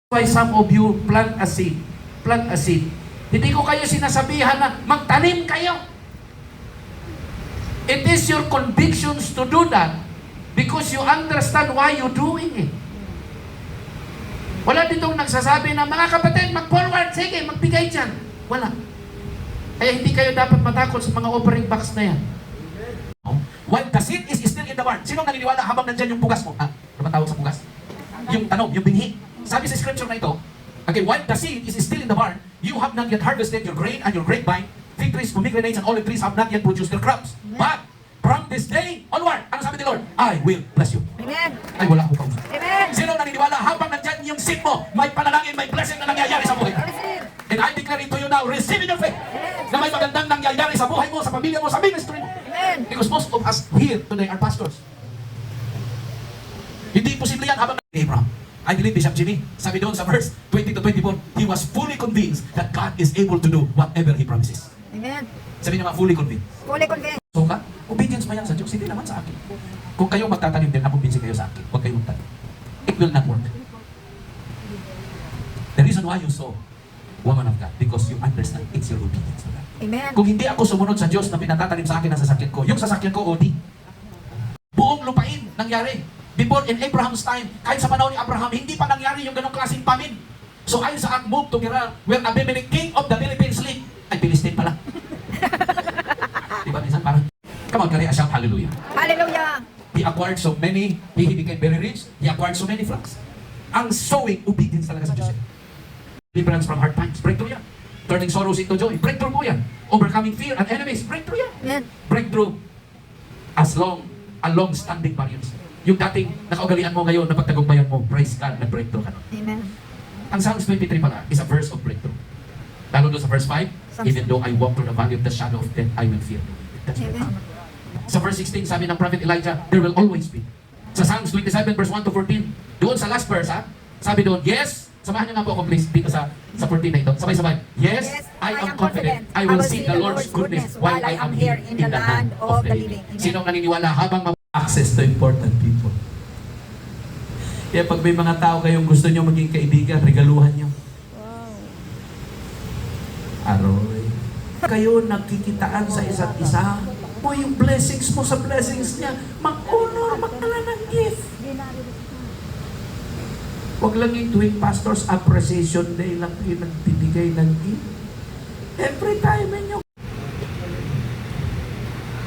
Why some of you plant a seed. Plant a seed. Hindi ko kayo sinasabihan na magtanim kayo. It is your convictions to do that because you understand why you're doing it. Wala ditong nagsasabi na, mga kapatid, mag-forward, sige, magbigay dyan. Wala. Kaya hindi kayo dapat matakot sa mga offering box na yan. While the seed is still in the barn. Sino naniniwala habang nandyan yung bugas mo? Ano ba tawag sa bugas? Yung tanom, yung binhi. Sabi sa scripture na ito, okay, while the seed is still in the barn, you have not yet harvested your grain and your grapevine, fig trees, pomegranates, and olive trees have not yet produced their crops. But from this day onward, ano sabi ni Lord? I will bless you. Amen. Ay, wala akong kausap. Amen. Sino naniniwala habang nandyan yung seed mo, may panalangin, may blessing na nangyayari sa buhay? Receive. And I declare it to you now, receive in your faith, na may magandang nangyayari sa buhay mo, sa pamilya mo, sa ministry mo. Amen. Because most of us here today are pastors. Hindi posible yan habang Abraham. I believe Bishop Jimmy, sabi doon sa verse 20 to 24, he was fully convinced that God is able to do whatever He promises. Amen. Sabi niya nga, fully convinced. Fully convinced. So ka, obedience ba yan sa Diyos? Hindi naman sa akin. Kung kayo magtatanim din, nakumbinsin kayo sa akin. Huwag kayo magtanim. It will not work. The reason why you sow, woman of God, because you understand it's your obedience to God. Amen. Kung hindi ako sumunod sa Diyos na pinatatanim sa akin ang sasakyan ko, yung sasakyan ko, OD. Buong lupain nangyari. Before in Abraham's time, kahit sa panahon ni Abraham, hindi pa nangyari yung ganong klaseng famine. So ayon sa move to Gerar, where Abimelech, king of the Philippines, lived, ay Philistine pala. Diba minsan parang, come on, kari a shout, hallelujah. Hallelujah. He acquired so many, he became very rich, he acquired so many flocks. Ang sowing, obedience talaga sa Diyos. Deliverance from hard times, breakthrough yan. Turning sorrows into joy, breakthrough po yan. Overcoming fear and enemies, breakthrough yan. Amen. Breakthrough as long-standing barriers. Yung dating nakaugalian mo ngayon, napagtagumpayan mo, praise God, nag-breakthrough ka. Amen. Ang Psalms 23 pala is a verse of breakthrough. Lalo doon sa verse 5, even though I walk through the valley of the shadow of death, I will fear. That's my Amen. power. Sa verse 16, sabi ng prophet Elijah, there will always be. Sa Psalms 27, verse 1 to 14, doon sa last verse, sabi doon, yes, samahan niyo nga po ako please dito sa 14 na ito. Sabay-sabay, yes, I am confident. I will see the Lord's goodness while I am here in the land of the living. Sino naniniwala habang access to important people? Kaya pag may mga tao kayong gusto nyo maging kaibigan, regaluhan nyo. Wow. Aroy. Kayo nagkikitaan sa isa't isa. O yung blessings mo sa blessings niya, mag-honor, magdala ng gift. Huwag lang yung tuwing Pastor's Appreciation Day lang kayo nagbibigay ng gift. Every time nyo.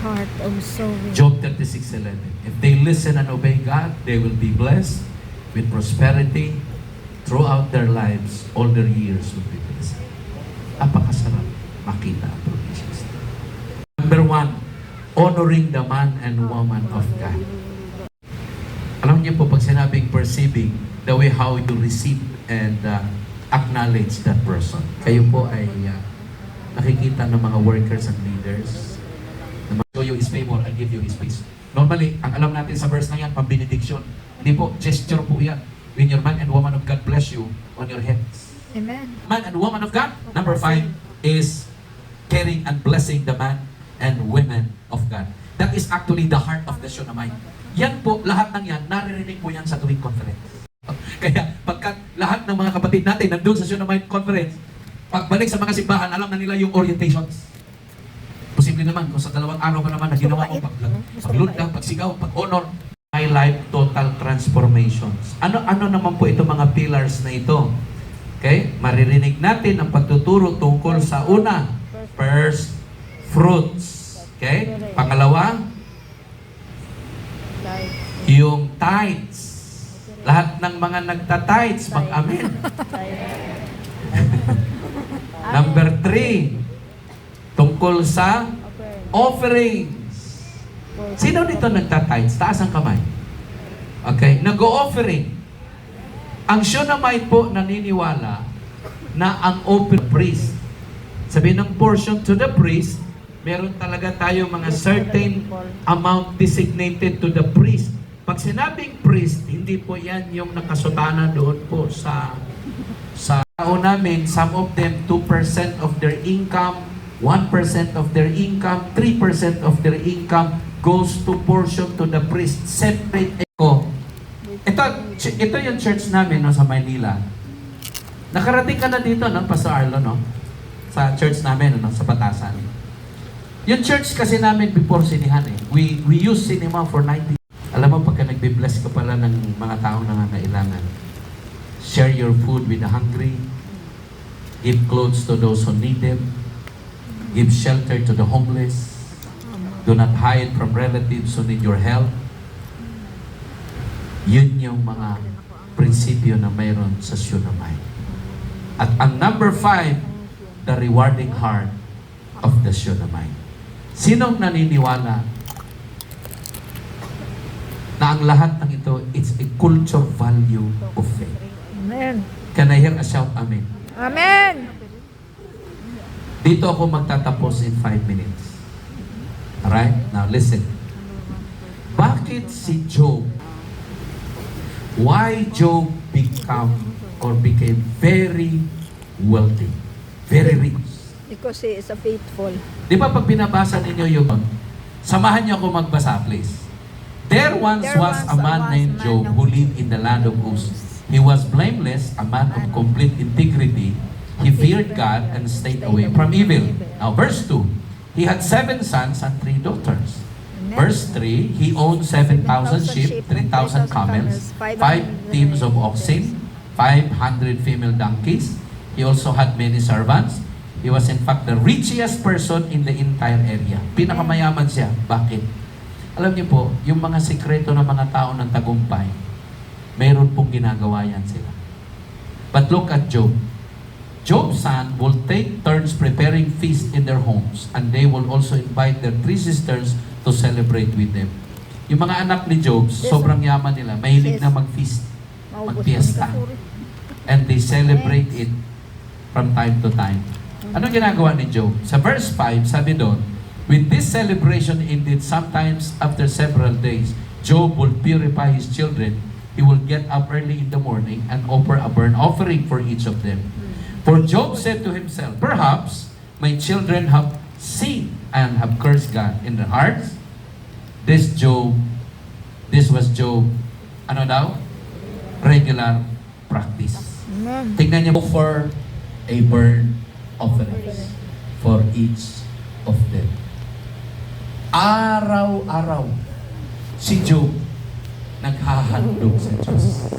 Heart of sowing. Job 36:11. If they listen and obey God, they will be blessed with prosperity throughout their lives. All their years will be blessed. Napakasarap makita ang provisions. Number 1, honoring the man and woman of God. Alam niyo po, pag sinabing perceiving, the way how you receive and acknowledge that person. Kayo po ay nakikita ng mga workers and leaders. Show you His favor and give you His peace. Normally, ang alam natin sa verse na yan, pang-benediction. Hindi po, gesture po yan. When your man and woman of God bless you on your heads. Amen. Man and woman of God. Number 5 is caring and blessing the man and women of God. That is actually the heart of the Shunammite. Yan po, lahat ng yan, naririnig po yan sa tuwing conference. Kaya, pagka lahat ng mga kapatid natin nandun sa Shunammite conference, pagbalik sa mga simbahan, alam na nila yung orientations. Posible naman kung sa 2 araw pa naman na ginawa mo paglundag, pagsigaw, pag-honor. My life total transformations. Ano naman po ito mga pillars na ito? Okay? Maririnig natin ang pagtuturo tungkol sa una, first fruits. Okay? Pangalawa, yung tithes. Lahat ng mga nagta-tithes, mag-amen. Number 3, tungkol sa offerings. Sino dito nagtatides? Taas ang kamay. Okay? Nag-o-offering. Ang Shunammite po naniniwala na ang offering priest. Sabi ng portion to the priest, meron talaga tayo mga certain amount designated to the priest. Pag sinabing priest, hindi po yan yung nakasutana doon po sa tao namin. Some of them, 2% of their income, 1% of their income, 3% of their income goes to portion to the priest. Separate ko. Ito yung church namin no, sa Manila. Nakarating ka na dito, no, Pastor Arlo, no? Sa church namin, no, sa Patasan. Yung church kasi namin before sinihan eh. We use cinema for 90. Alam mo, pagka nagbe-bless ka pala ng mga taong nangangailangan, share your food with the hungry, give clothes to those who need them, give shelter to the homeless, do not hide from relatives who need your help. Yun yung mga prinsipyo na mayroon sa Shunammite. At ang number 5, the rewarding heart of the Shunammite. Sinong naniniwala na ang lahat ng ito, it's a culture value of faith? Amen. Can I hear a shout, Amen? Amen. Dito ako magtatapos in 5 minutes. Alright? Now listen. Bakit si Job? Why Job became very wealthy? Very rich. Because he is a faithful. Di ba pag binabasa ninyo yung samahan niyo ako magbasa, please. There once was a man named Job who lived in the land of Uz. He was blameless, a man of complete integrity. He feared God and stayed away from evil. Now, verse 2. He had 7 sons and 3 daughters. Verse 3, he owned 7,000 sheep, 3,000 camels, 5 teams of oxen, 500 female donkeys. He also had many servants. He was in fact the richest person in the entire area. Pinakamayaman siya. Bakit? Alam niyo po, yung mga sikreto ng mga tao ng tagumpay, mayroon pong ginagawa yan sila. But look at Job. Job's son will take turns preparing feast in their homes, and they will also invite their 3 sisters to celebrate with them. Yung mga anak ni Job, sobrang yaman nila, mahilig na mag-feast, mag-fiesta. And they celebrate it from time to time. Ano ginagawa ni Job? Sa verse 5, sabi doon, with this celebration ended sometimes after several days, Job will purify his children. He will get up early in the morning and offer a burnt offering for each of them. For Job said to himself, perhaps my children have sinned and have cursed God in their hearts. This was Job, ano daw? Regular practice. Amen. Tingnan niyo, offer a burnt offering for each of them. Araw-araw, si Job naghahandog sa Diyos.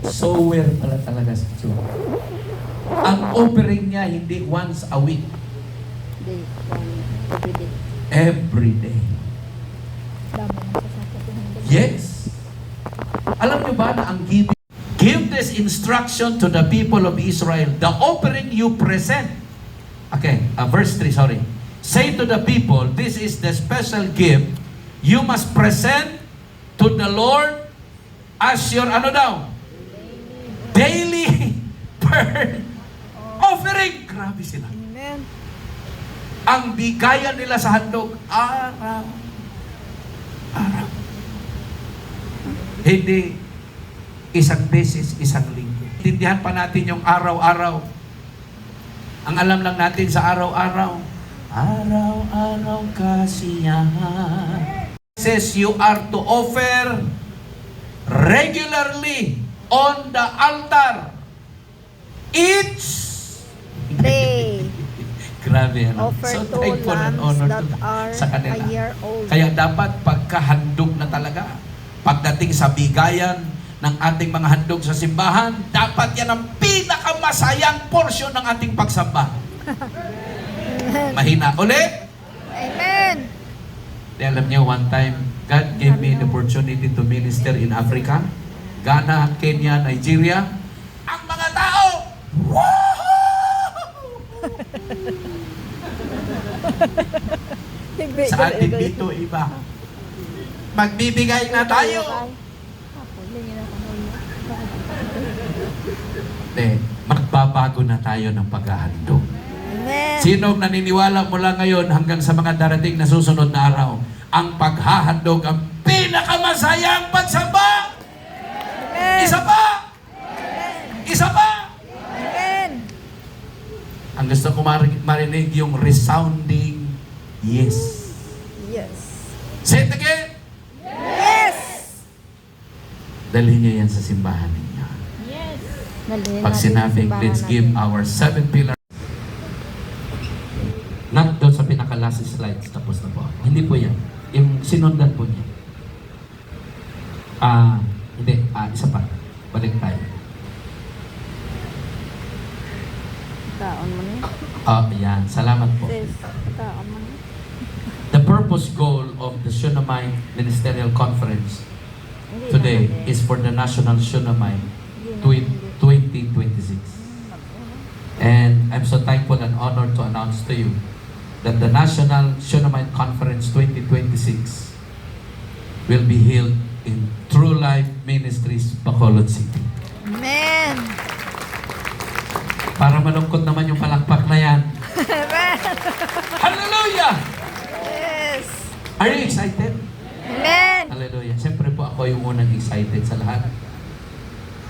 Sower pala talaga si Job. Ang offering niya hindi once a week. Every day. Yes. Alam niyo ba na ang giving? Give this instruction to the people of Israel. The offering you present. Okay, verse 3, sorry. Say to the people, this is the special gift you must present to the Lord as your, ano daw? Daily burnt offering. Grabe sila. Amen. Ang bigayan nila sa handog, araw. Hindi isang beses, isang linggo. Tindihan pa natin yung araw-araw. Ang alam lang natin sa araw-araw, araw-araw kasiyahan. Says you are to offer regularly on the altar each Day. Grabe, ano? Offer So to thankful and lambs honored that are sa kanila. a year old. Kaya dapat pagkahandog na talaga, pagdating sa bigayan ng ating mga handog sa simbahan, dapat yan ang pinakamasayang porsyon ng ating pagsamba. Mahina. Ulit? Amen. Di alam niyo, one time, God gave me the opportunity to minister in Africa, Ghana, Kenya, Nigeria. Ang mga tao, sa atin dito, iba. Magbibigay na tayo. Magbabago na tayo ng paghahandog. Amen. Sinong naniniwala mula ngayon hanggang sa mga darating na susunod na araw, ang paghahandog ang pinakamasayang pagsamba? Amen. Isa pa! Isa pa! Amen. Ang gusto ko marinig yung resounding yes. Yes. Say it again! Yes. Dalhin niyo yan sa simbahan ninyo. Yes. Pag sinabing, let's give our 7 pillars. Not doon sa pinaka-last slides, tapos na po. Hindi po yan. Yung sinundan po niya. Hindi. Isa pa. Balik tayo. Taon mo na Yan. Salamat po. Taon mo na. The purpose goal of the Shunammite Ministerial Conference today is for the National Shunammite 2026. And I'm so thankful and honored to announce to you that the National Shunammite Conference 2026 will be held in True Life Ministries, Bacolod City. Amen. Para malungkot naman yung palakpak na yan. Amen. Hallelujah! Yes. Are you excited? Amen. Hallelujah. Siyempre po ako yung unang excited sa lahat.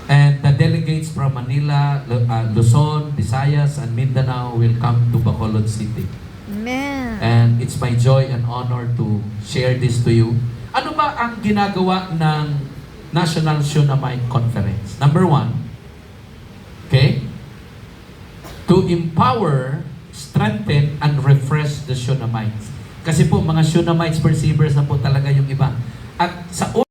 And the delegates from Manila, Luzon, Visayas, and Mindanao will come to Bacolod City. Amen. And it's my joy and honor to share this to you. Ano ba ang ginagawa ng National Shunammite Conference? Number 1, okay? To empower, strengthen, and refresh the Shunammites. Kasi po, mga Shunammite perceivers na po talaga yung iba. At sa